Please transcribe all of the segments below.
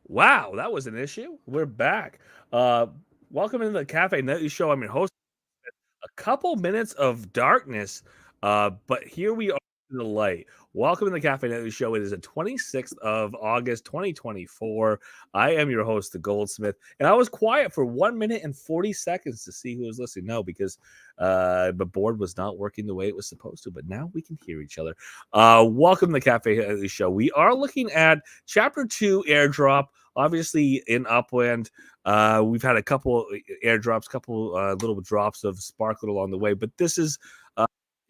Wow, that was an issue. We're back. Uh, Welcome into the Cafe Nightly Show. I'm your host. A couple minutes of darkness, but here we are in the light. Welcome to the Cafe Nightly Show. It is the 26th of August, 2024. I am your host, the Goldsmith, and I was quiet for 1 minute and 40 seconds to see who was listening. No, because the board was not working the way it was supposed to, but now we can hear each other. Welcome to the Cafe Nightly Show. We are looking at Chapter 2 Airdrop, obviously in Upland. We've had a couple airdrops, couple little drops of Sparklet along the way, but this is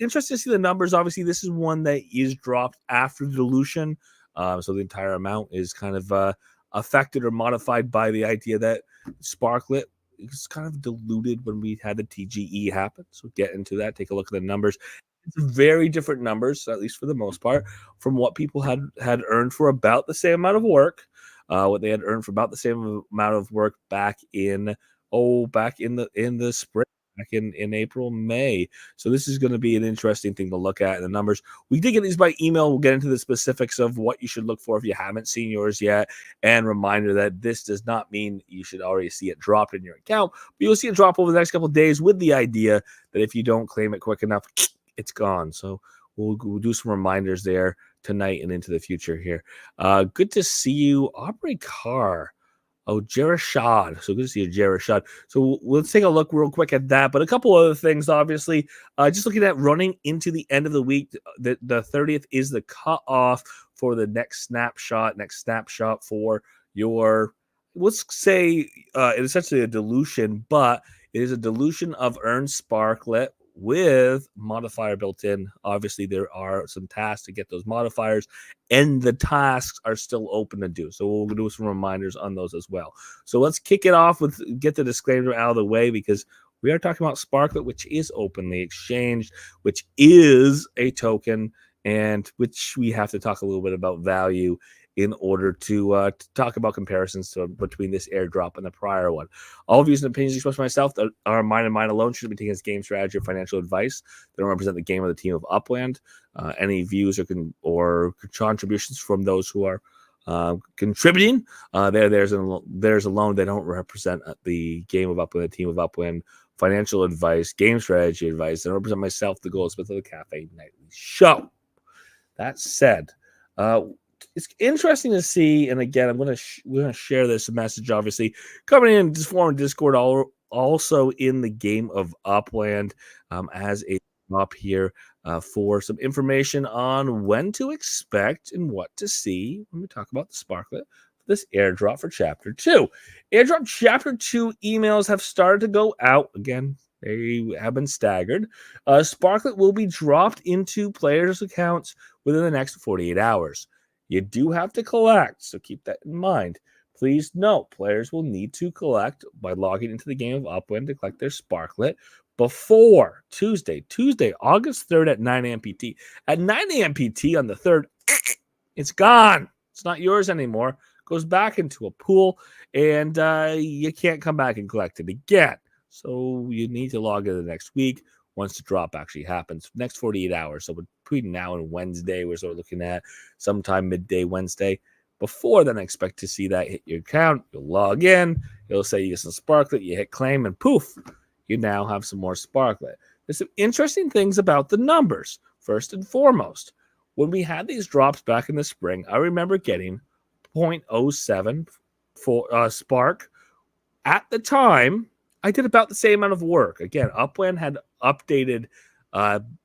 interesting to see the numbers. Obviously, this is one that is dropped after dilution, so the entire amount is kind of affected or modified by the idea that Sparklet is kind of diluted when we had the TGE happen. So get into that. Take a look at the numbers. It's very different numbers, at least for the most part, from what people had earned for about the same amount of work. What they had earned for about the same amount of work back in the spring, back in April, May. So this is going to be an interesting thing to look at in the numbers. We did get these by email. We'll get into the specifics of what you should look for if you haven't seen yours yet. And reminder that this does not mean you should already see it dropped in your account, but you'll see it drop over the next couple of days with the idea that if you don't claim it quick enough, it's gone. So we'll do some reminders there tonight and into the future here. Good to see you, Aubrey Carr. Oh, Jerashad. So good to see you, Jerashad. So let's take a look real quick at that. But a couple other things, obviously. Just looking at running into the end of the week, the 30th is the cutoff for the next snapshot for your, let's say, it's essentially a dilution, but it is a dilution of earned Sparklet with modifier built in. Obviously, there are some tasks to get those modifiers, and the tasks are still open to do. So we'll do some reminders on those as well. So let's kick it off with get the disclaimer out of the way, because we are talking about Sparklet, which is openly exchanged, which is a token, and which we have to talk a little bit about value in order to talk about comparisons between this airdrop and the prior one. All views and opinions expressed by myself that are mine and mine alone should be taken as game strategy or financial advice. They don't represent the game or the team of Upland. Any views or contributions from those who are contributing, there's alone. They don't represent the game of Upland, the team of Upland. Financial advice, game strategy advice. They don't represent myself, the Goldsmith of the Cafe Nightly Show. That said, it's interesting to see, and again, we're going to share this message, obviously, coming in this form of Discord, also in the game of Upland, as a drop here for some information on when to expect and what to see when we talk about the Sparklet. This airdrop for Chapter 2. Airdrop Chapter 2 emails have started to go out. Again, they have been staggered. Sparklet will be dropped into players' accounts within the next 48 hours. You do have to collect, so keep that in mind. Please note, players will need to collect by logging into the game of Upland to collect their Sparklet before Tuesday, August 3rd at 9 a.m. PT. At 9 a.m. PT on the 3rd, it's gone. It's not yours anymore. It goes back into a pool, and you can't come back and collect it again. So you need to log in the next week once the drop actually happens. Next 48 hours. So between now and Wednesday, we're sort of looking at sometime midday Wednesday. Before then, I expect to see that hit your account. You'll log in. It'll say you get some Sparklet. You hit claim, and poof, you now have some more Sparklet. There's some interesting things about the numbers. First and foremost, when we had these drops back in the spring, I remember getting 0.07 for Spark. At the time, I did about the same amount of work. Again, Upland had updated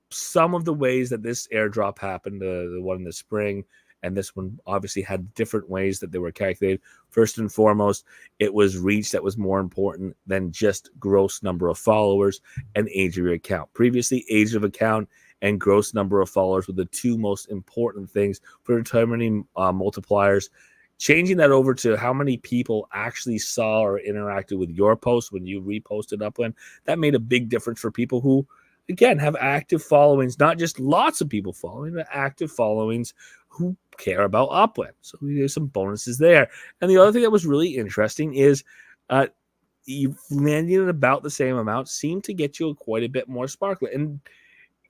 some of the ways that this airdrop happened, the one in the spring, and this one obviously had different ways that they were calculated. First and foremost, it was reach that was more important than just gross number of followers and age of your account. Previously, age of account and gross number of followers were the two most important things for determining multipliers. Changing that over to how many people actually saw or interacted with your post when you reposted Upland, that made a big difference for people who, again, have active followings, not just lots of people following, but active followings who care about Upland. So there's some bonuses there. And the other thing that was really interesting is you landing at about the same amount seemed to get you quite a bit more Sparklet. And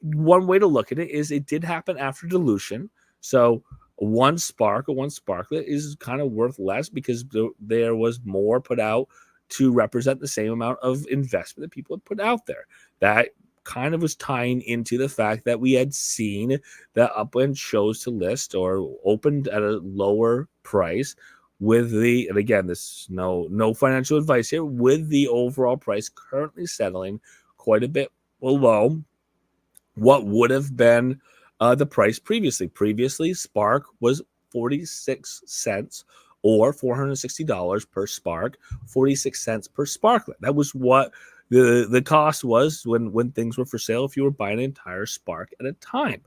one way to look at it is it did happen after dilution. So one spark or one sparklet is kind of worth less because there was more put out to represent the same amount of investment that people had put out there. That kind of was tying into the fact that we had seen that Upland chose to list or opened at a lower price with the, and again, this is no financial advice here, with the overall price currently settling quite a bit below what would have been the price previously. Previously, Spark was 46 cents or $460 per spark, 46 cents per sparklet. That was what the cost was when things were for sale if you were buying an entire spark at a time.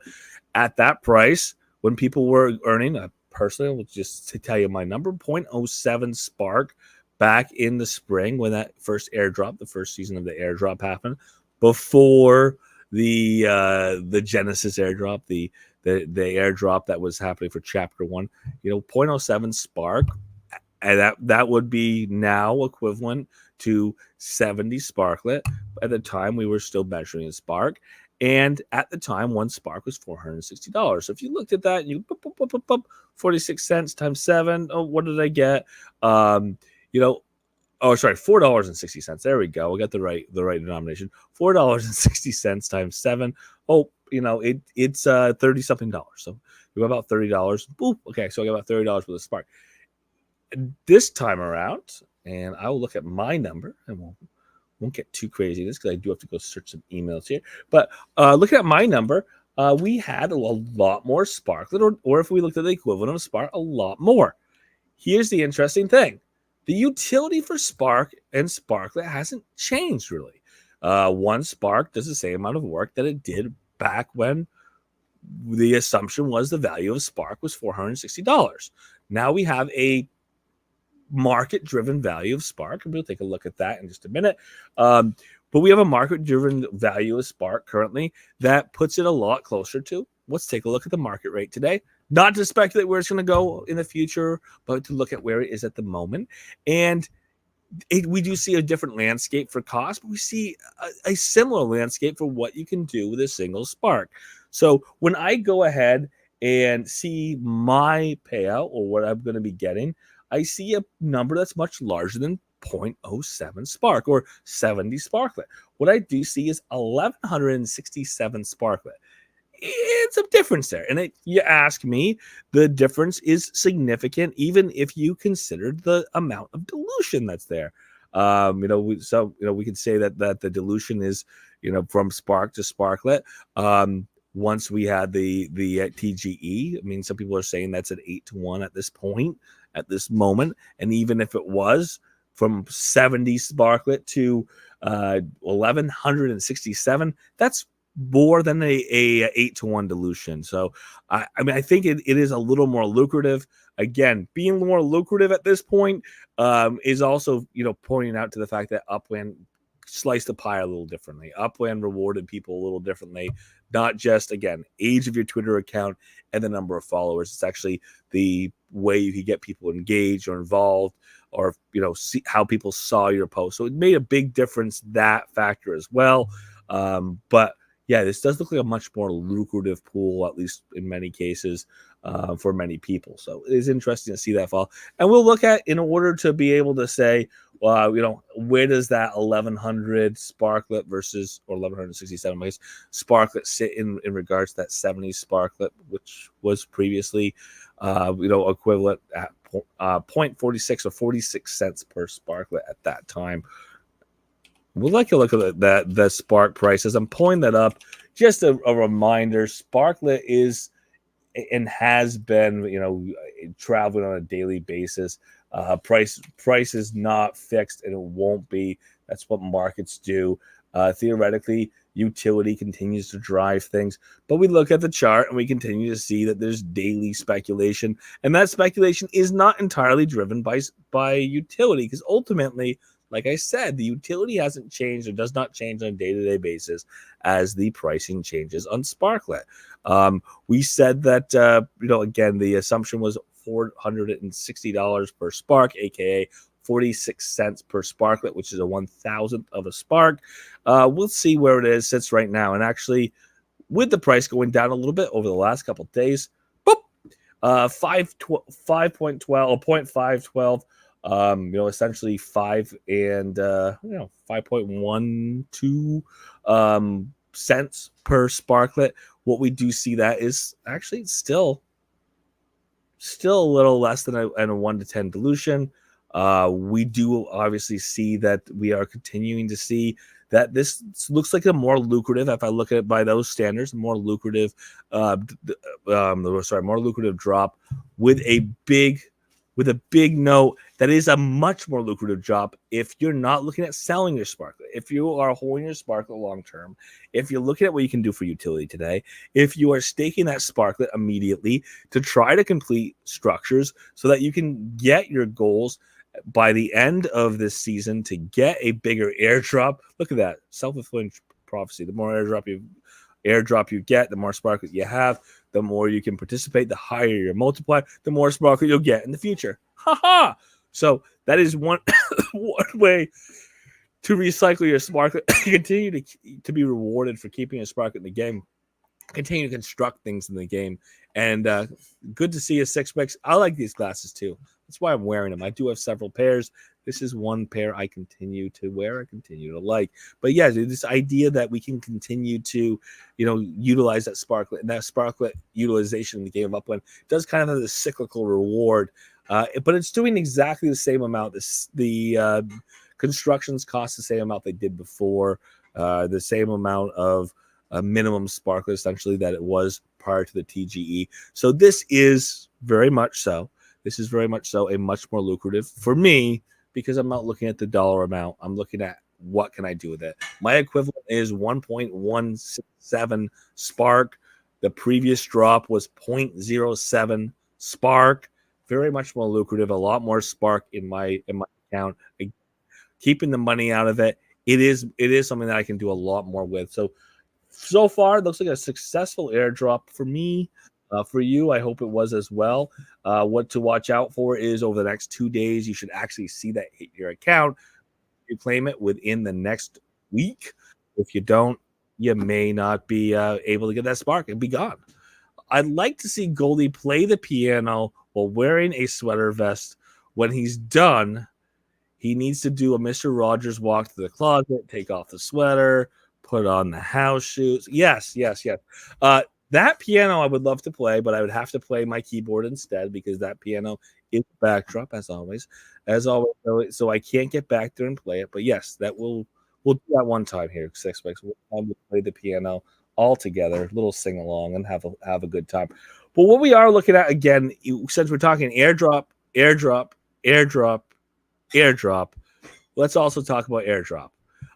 At that price, when people were earning, personally, will just to tell you my number, 0.07 spark back in the spring when that first airdrop, the first season of the airdrop happened, before the Genesis airdrop, the airdrop that was happening for Chapter 1, 0.07 spark, and that would be now equivalent to 70 sparklet. At the time, we were still measuring a spark. And at the time, one spark was $460. So if you looked at that and you 46 cents times 7, oh, what did I get? Oh, sorry, $4.60. There we go. We got the right denomination. $4.60 times 7. Oh, it's 30 something dollars. So we got about $30. Boop. Okay, so I got about $30 with a spark. This time around, and I will look at my number, and won't get too crazy this because I do have to go search some emails here. But looking at my number, we had a lot more sparklet, or if we looked at the equivalent of spark, a lot more. Here's the interesting thing. The utility for Spark and Sparklet hasn't changed really. One Spark does the same amount of work that it did back when the assumption was the value of Spark was $460. Now we have a market-driven value of Spark, and we'll take a look at that in just a minute. But we have a market-driven value of Spark currently that puts it a lot closer to. Let's take a look at the market rate today. Not to speculate where it's going to go in the future, but to look at where it is at the moment. And we do see a different landscape for cost, but we see a similar landscape for what you can do with a single spark. So when I go ahead and see my payout or what I'm going to be getting, I see a number that's much larger than 0.07 spark or 70 sparklet. What I do see is 1,167 sparklet. It's a difference there. And you ask me, the difference is significant, even if you considered the amount of dilution that's there. We could say that the dilution is, from spark to sparklet. Once we had the TGE, I mean, some people are saying that's at 8-1 at this point, at this moment. And even if it was from 70 sparklet to 1,167, that's more than a 8-1 dilution. So I think it is a little more lucrative. Again, being more lucrative at this point is also pointing out to the fact that Upland sliced the pie a little differently. Upland rewarded people a little differently, not just, again, age of your Twitter account and the number of followers. It's actually the way you can get people engaged or involved, or see how people saw your post. So it made a big difference, that factor as well. But yeah, this does look like a much more lucrative pool, at least in many cases, for many people. So it is interesting to see that fall. And we'll look at, in order to be able to say, well, where does that 1,100 sparklet versus, or 1,167 sparklet sit in regards to that 70 sparklet, which was previously, equivalent at 0.46 or 46 cents per sparklet at that time. We'd like to look at the Spark prices. I'm pulling that up. Just a reminder, Sparklet is and has been, traveling on a daily basis. Price is not fixed, and it won't be. That's what markets do. Theoretically, utility continues to drive things, but we look at the chart and we continue to see that there's daily speculation, and that speculation is not entirely driven by utility, because ultimately, like I said, the utility hasn't changed or does not change on a day-to-day basis as the pricing changes on Sparklet. We said that, again, the assumption was $460 per spark, aka 46 cents per sparklet, which is a 1,000th of a spark. We'll see where it sits right now. And actually, with the price going down a little bit over the last couple of days, boop, 5.12 or 0.512. Essentially 5.12 cents per sparklet. What we do see that is actually still a little less than a 1 to 10 dilution. We do obviously see that we are continuing to see that this looks like a more lucrative, if I look at it by those standards, more lucrative, more lucrative drop with a big note that is a much more lucrative drop if you're not looking at selling your sparklet. If you are holding your sparklet long term, if you're looking at what you can do for utility today, if you are staking that sparklet immediately to try to complete structures so that you can get your goals by the end of this season to get a bigger airdrop. Look at that self-fulfilling prophecy. The more airdrop you get, the more sparklet you have, the more you can participate, the higher your multiplier, the more sparklet you'll get in the future. Ha! So that is one way to recycle your sparklet, continue to be rewarded for keeping a sparklet in the game, continue to construct things in the game. And good to see a six picks. I like these glasses too. That's why I'm wearing them. I do have several pairs. This is one pair I continue to wear. I continue to like. But yeah, this idea that we can continue to, utilize that sparklet, and that sparklet utilization in the game of Upland does kind of have this cyclical reward. But it's doing exactly the same amount. The constructions cost the same amount they did before. The same amount of a minimum sparklet essentially that it was prior to the TGE. So this is very much so. This is very much so a much more lucrative for me because I'm not looking at the dollar amount. I'm looking at what can I do with it. My equivalent is 1.167 spark. The previous drop was 0.07 spark. Very much more lucrative. A lot more spark in my account. Keeping the money out of it. It is something that I can do a lot more with. So far, it looks like a successful airdrop for me. For you, I hope it was as well. What to watch out for is over the next 2 days, you should actually see that hit your account. You claim it within the next week. If you don't, you may not be able to get that spark and be gone. I'd like to see Goldie play the piano while wearing a sweater vest. When he's done, he needs to do a Mr. Rogers walk to the closet, take off the sweater, put on the house shoes. Yes. That piano I would love to play, but I would have to play my keyboard instead because that piano is backdrop as always. So I can't get back there and play it. But yes, we'll do that one time here, Six Weeks. We'll play the piano all together, little sing along, and have a good time. But what we are looking at again, since we're talking airdrop, let's also talk about airdrop.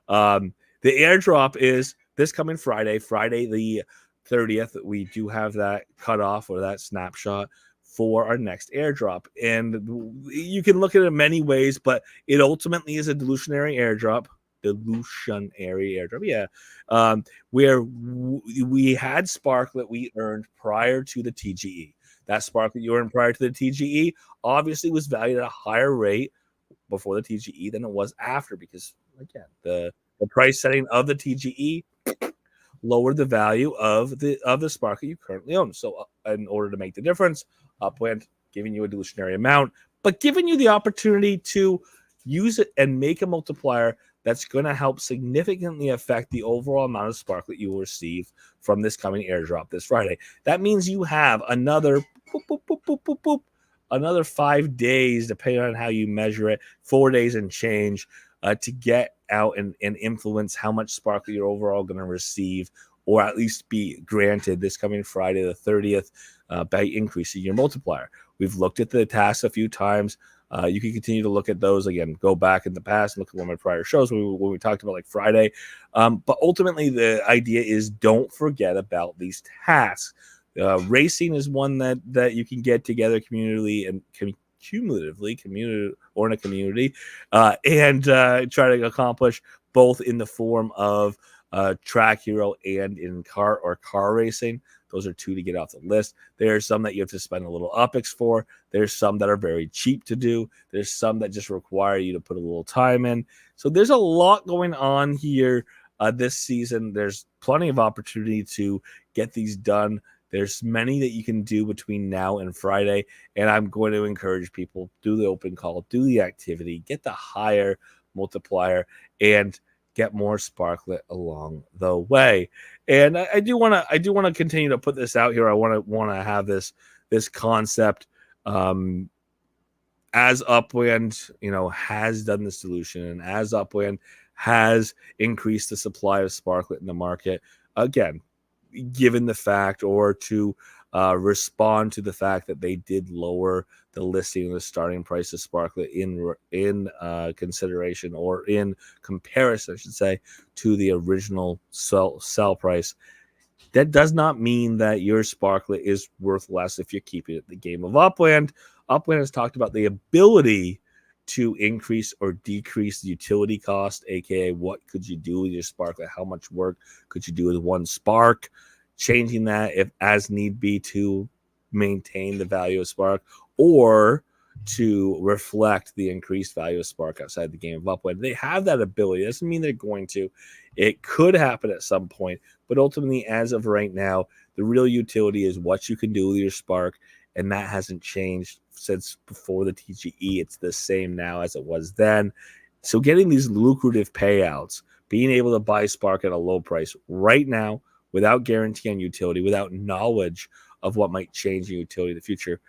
The airdrop is this coming Friday the 30th. We do have that cutoff or that snapshot for our next airdrop. And you can look at it in many ways, but it ultimately is a dilutionary airdrop. Yeah. Where we had sparklet we earned prior to the TGE. That sparklet you earned prior to the TGE obviously was valued at a higher rate before the TGE than it was after, because again, the price setting of the TGE lowered the value of the sparklet you currently own. So in order to make the difference, Upland giving you a dilutionary amount, but giving you the opportunity to use it and make a multiplier that's going to help significantly affect the overall amount of sparklet you will receive from this coming airdrop this Friday. That means you have another another 5 days, depending on how you measure it, 4 days and change, to get out and influence how much sparkle you're overall going to receive, or at least be granted this coming Friday the 30th by increasing your multiplier. We've looked at the tasks a few times. You can continue to look at those. Again, go back in the past and look at one of my prior shows when we talked about like Friday. But ultimately, the idea is don't forget about these tasks. Racing is one that you can get together cumulatively and in a community, and try to accomplish both in the form of track hero and in car racing. Those are two to get off the list. There are some that you have to spend a little UPX for. There's some that are very cheap to do. There's some that just require you to put a little time in. So there's a lot going on here this season. There's plenty of opportunity to get these done There's many that you can do between now and Friday, and I'm going to encourage people, do the open call, do the activity, get the higher multiplier, and get more Sparklet along the way. And I do want to continue to put this out here. I want to have this concept, as Upland, has done the solution, and as Upland has increased the supply of Sparklet in the market, again, given the fact, or to respond to the fact that they did lower the listing of the starting price of Sparklet in consideration, or in comparison, I should say, to the original sell price. That does not mean that your Sparklet is worth less if you're keeping it in the game of Upland. Upland has talked about the ability to increase or decrease the utility cost, aka what could you do with your Sparklet? How much work could you do with one spark? Changing that if as need be to maintain the value of Spark, or to reflect the increased value of Spark outside the game of Upland. They have that ability. It doesn't mean they're going to. It could happen at some point, but ultimately, as of right now, the real utility is what you can do with your Spark, and that hasn't changed since before the TGE. It's the same now as it was then. So getting these lucrative payouts, being able to buy Spark at a low price right now, without guarantee on utility, without knowledge of what might change in utility in the future,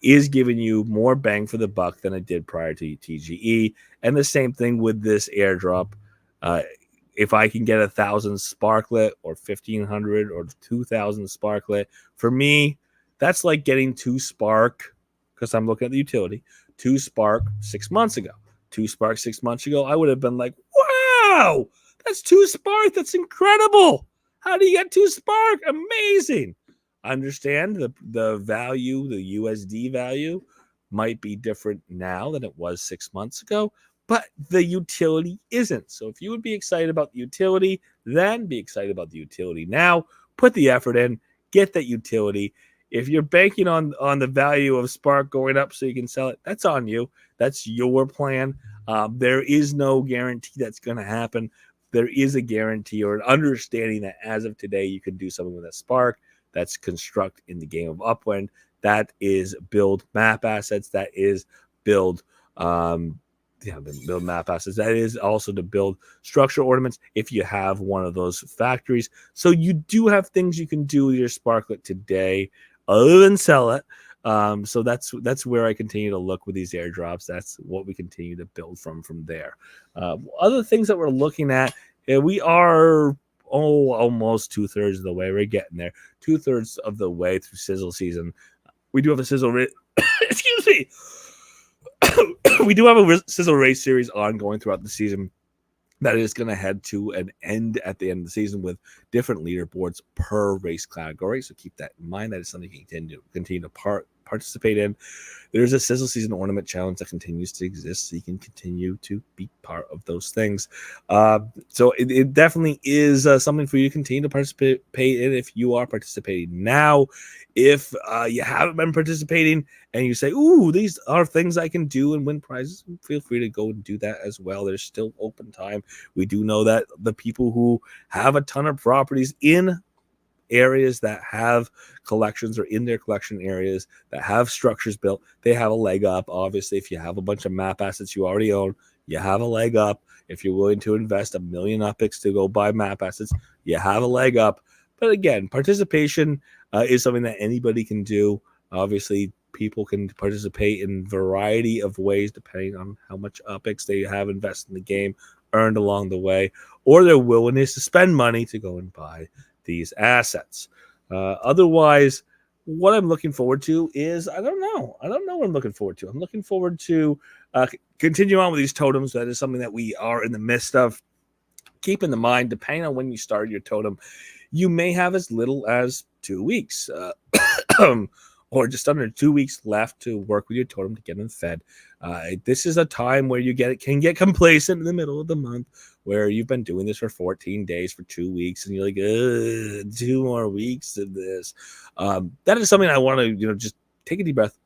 is giving you more bang for the buck than it did prior to TGE. And the same thing with this airdrop. If I can get 1,000 Sparklet, or 1,500 or 2,000 Sparklet, for me, that's like getting 2 Spark, because I'm looking at the utility, 2 Spark 6 months ago. 2 Spark 6 months ago, I would have been like, wow, that's 2 Spark. That's incredible. How do you get 2 Spark? Amazing. I understand the value, the USD value might be different now than it was 6 months ago, but the utility isn't. So if you would be excited about the utility, then be excited about the utility now. Put the effort in, get that utility. If you're banking on the value of Spark going up so you can sell it, that's on you. That's your plan. There is no guarantee that's going to happen. There is a guarantee or an understanding that as of today, you can do something with a Spark. That's construct in the game of Upland. That is build map assets. That is build build map assets. That is also to build structure ornaments if you have one of those factories. So you do have things you can do with your Sparklet today other than sell it. So that's where I continue to look with these airdrops. That's what we continue to build from there. Other things that we're looking at, we are almost 2/3 of the way. We're getting there. 2/3 of the way through sizzle season. We do have a sizzle excuse me. We do have a sizzle race series ongoing throughout the season that is going to head to an end at the end of the season with different leaderboards per race category. So keep that in mind. That is something you can continue to participate in. There's a sizzle season ornament challenge that continues to exist, so you can continue to be part of those things. So it definitely is something for you to continue to participate in if you are participating now. If you haven't been participating and you say, ooh, these are things I can do and win prizes, feel free to go and do that as well. There's still open time. We do know that the people who have a ton of properties in areas that have collections, or in their collection areas that have structures built, they have a leg up. Obviously, if you have a bunch of map assets you already own, you have a leg up. If you're willing to invest 1 million UPIX to go buy map assets, you have a leg up. But again, participation is something that anybody can do. Obviously, people can participate in a variety of ways depending on how much UPIX they have invested in the game, earned along the way, or their willingness to spend money to go and buy these assets. Otherwise, what I'm looking forward to is, I don't know what I'm looking forward to. I'm looking forward to continue on with these totems. That is something that we are in the midst of. Keep in mind, depending on when you started your totem, you may have as little as 2 weeks or just under 2 weeks left to work with your totem to get them fed. This is a time where you can get complacent in the middle of the month, where you've been doing this for 14 days for 2 weeks, and you're like, 2 more weeks of this. That is something I want to, just take a deep breath,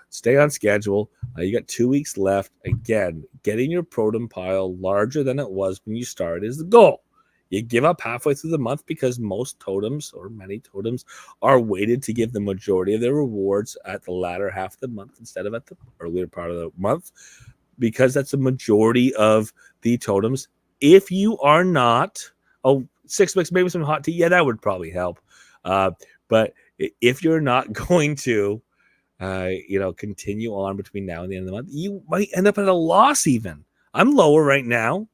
stay on schedule. You got 2 weeks left. Again, getting your totem pile larger than it was when you started is the goal. You give up halfway through the month because most totems or many totems are weighted to give the majority of their rewards at the latter half of the month instead of at the earlier part of the month, because that's the majority of the totems. If you are not, oh, 6 mix, maybe some hot tea, yeah, that would probably help. But if you're not going to, continue on between now and the end of the month, you might end up at a loss even. I'm lower right now,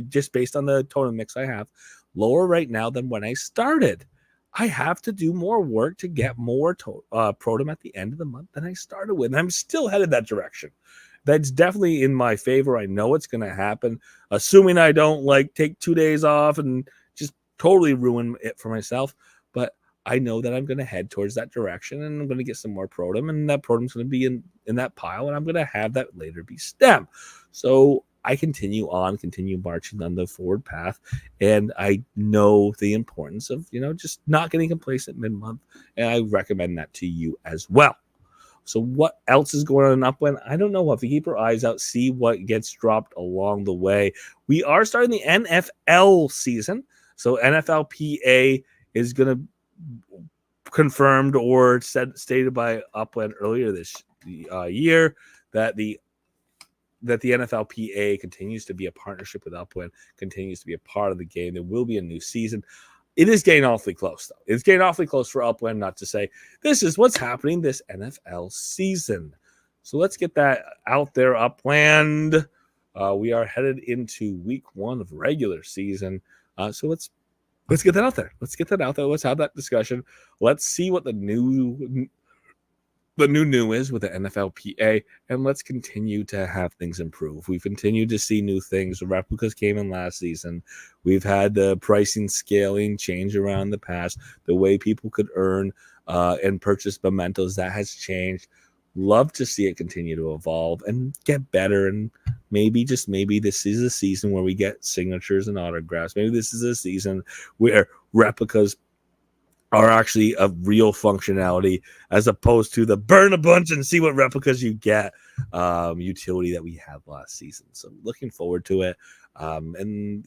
just based on the totem mix I have, lower right now than when I started. I have to do more work to get more Protom at the end of the month than I started with. And I'm still headed that direction. That's definitely in my favor. I know it's going to happen, assuming I don't take 2 days off and just totally ruin it for myself. But I know that I'm going to head towards that direction, and I'm going to get some more Protom, and that Protom's going to be in that pile, and I'm going to have that later be stem. So I continue marching on the forward path, and I know the importance of, just not getting complacent mid-month, and I recommend that to you as well. So what else is going on in Upland? I don't know. We'll have to keep our eyes out, see what gets dropped along the way. We are starting the NFL season, so NFLPA is going to confirmed or stated by Upland earlier this year that the NFLPA continues to be a partnership with Upland, continues to be a part of the game. There will be a new season. It is getting awfully close, though. It's getting awfully close for Upland not to say, this is what's happening this NFL season. So let's get that out there, Upland. We are headed into week 1 of regular season. So let's get that out there. Let's get that out there. Let's have that discussion. Let's see what the new is with the NFLPA, and let's continue to have things improve. We've continued to see new things. Replicas came in last season. We've had the pricing scaling change around the past. The way people could earn and purchase mementos, that has changed. Love to see it continue to evolve and get better. And maybe, just maybe, this is a season where we get signatures and autographs. Maybe this is a season where replicas are actually a real functionality, as opposed to the burn a bunch and see what replicas you get utility that we had last season. So looking forward to it. And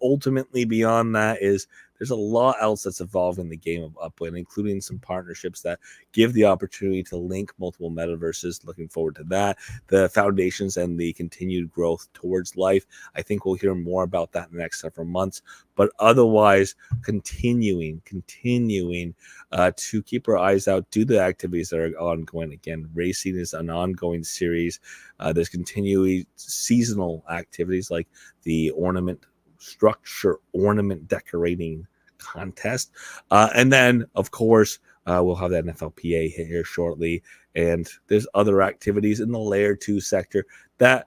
ultimately beyond that is there's a lot else that's evolved in the game of Upland, including some partnerships that give the opportunity to link multiple metaverses. Looking forward to that. The foundations and the continued growth towards life. I think we'll hear more about that in the next several months. But otherwise, continuing to keep our eyes out, do the activities that are ongoing. Again, racing is an ongoing series. There's continuing seasonal activities like the ornament decorating contest. And then, of course, we'll have the NFLPA here shortly. And there's other activities in the Layer 2 sector that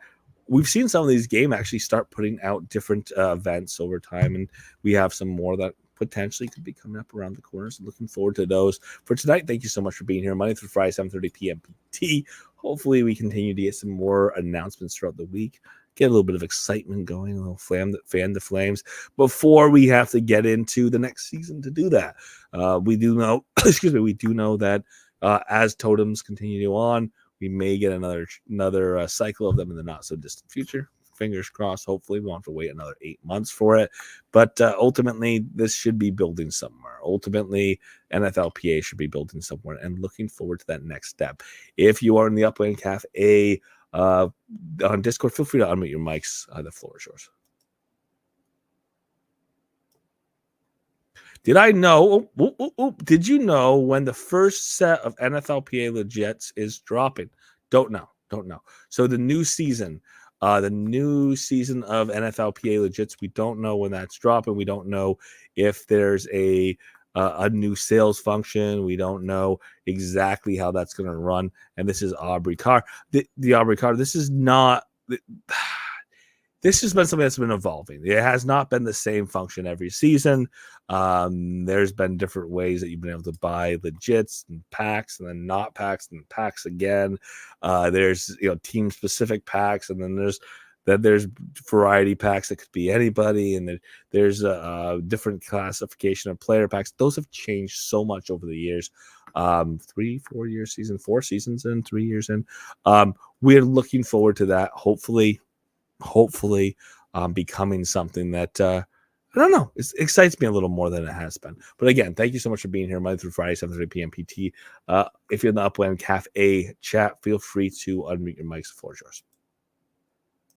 we've seen some of these games actually start putting out different events over time. And we have some more that potentially could be coming up around the corner. So looking forward to those. For tonight, thank you so much for being here. Monday through Friday, 7:30 p.m. PT. Hopefully we continue to get some more announcements throughout the week. Get a little bit of excitement going, a little fan the flames before we have to get into the next season to do that. We do know, we do know that as totems continue on, we may get another cycle of them in the not so distant future. Fingers crossed. Hopefully we won't have to wait another 8 months for it. But ultimately, this should be building somewhere. Ultimately, NFLPA should be building somewhere, and looking forward to that next step. If you are in the Upland Cafe on Discord, feel free to unmute your mics. The floor is yours. Did I know? Did you know when the first set of NFLPA legits is dropping? Don't know. So the new season of NFLPA legits, we don't know when that's dropping. We don't know if there's a new sales function. We don't know exactly how that's going to run. And this is Aubrey Carr. The Aubrey Carr, this is not... This has been something that's been evolving. It has not been the same function every season. There's been different ways that you've been able to buy legits and packs, and then not packs, and packs again. There's team specific packs, and then there's variety packs that could be anybody, and there's a different classification of player packs. Those have changed so much over the years. 4 years season, 4 seasons in, 3 years in. We're looking forward to that. Hopefully becoming something that I don't know. It excites me a little more than it has been. But again, thank you so much for being here Monday through Friday, 7:30 p.m. PT. If you're in the Upland Cafe chat, feel free to unmute your mics. The floor is yours.